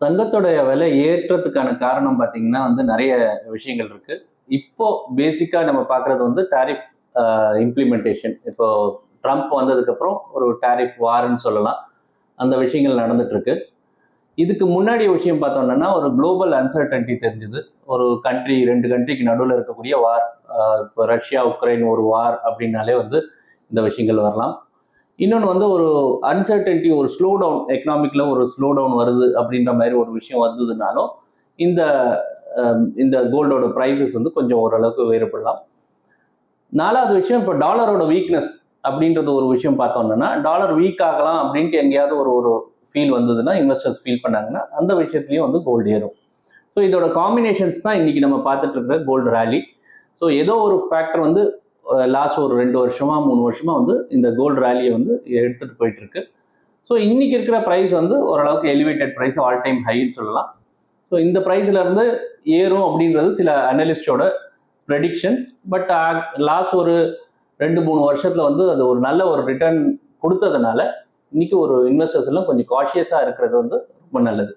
தங்கத்தோடைய விலை ஏற்றத்துக்கான காரணம் பார்த்தீங்கன்னா வந்து நிறைய விஷயங்கள் இருக்கு. இப்போ பேசிக்கா நம்ம பார்க்குறது வந்து டாரிஃப் இம்ப்ளிமெண்டேஷன். இப்போ ட்ரம்ப் வந்ததுக்கப்புறம் ஒரு டாரிஃப் வார்ன்னு சொல்லலாம். அந்த விஷயங்கள் நடந்துட்டு இருக்கு. இதுக்கு முன்னாடி விஷயம் பார்த்தோம்னா ஒரு குளோபல் அன்சர்டனிட்டி தெரிஞ்சுது. ஒரு கண்ட்ரி 2 கண்ட்ரிக்கு நடுவில் இருக்கக்கூடிய வார். இப்போ ரஷ்யா, உக்ரைன் ஒரு வார் அப்படின்னாலே வந்து இந்த விஷயங்கள் வரலாம். இன்னொன்று வந்து ஒரு அன்சர்டனிட்டி, ஒரு ஸ்லோ டவுன், எக்கனாமிக்ல ஒரு ஸ்லோ டவுன் வருது அப்படின்ற மாதிரி ஒரு விஷயம் வந்ததுனாலும் இந்த இந்த கோல்டோட ப்ரைஸஸ் வந்து கொஞ்சம் ஓரளவுக்கு வேறுபடலாம். நாலாவது விஷயம், இப்போ டாலரோட வீக்னஸ் அப்படின்றது ஒரு விஷயம் பார்த்தோம்னா, டாலர் வீக் ஆகலாம் அப்படின்ட்டு எங்கேயாவது ஒரு ஒரு ஃபீல் வந்ததுன்னா, இன்வெஸ்டர்ஸ் ஃபீல் பண்ணாங்கன்னா அந்த விஷயத்துலையும் வந்து கோல்டு ஏறும். ஸோ இதோட காம்பினேஷன்ஸ் தான் இன்னைக்கு நம்ம பார்த்துட்டு இருக்கிற கோல்டு ரேலி. ஸோ ஏதோ ஒரு ஃபேக்டர் வந்து லாஸ்ட் ஒரு 2 வருஷமா 3 வருஷமா வந்து இந்த கோல்டு ரேலியை வந்து எடுத்துட்டு போயிட்டு இருக்கு. ஸோ இன்னைக்கு இருக்கிற ப்ரைஸ் வந்து ஓரளவுக்கு எலிவேட்டட் ப்ரைஸ், ஆல் டைம் ஹைன்னு சொல்லலாம். ஸோ இந்த ப்ரைஸ்ல இருந்து ஏறும் அப்படின்றது சில அனலிஸ்டோட ப்ரெடிக்ஷன்ஸ். பட் லாஸ்ட் ஒரு 2-3 வருஷத்துல வந்து அது ஒரு நல்ல ஒரு ரிட்டர்ன் கொடுத்ததுனால இன்னைக்கு ஒரு இன்வெஸ்டர்ஸ் எல்லாம் கொஞ்சம் காஷியஸா இருக்கிறது வந்து ரொம்ப நல்லது.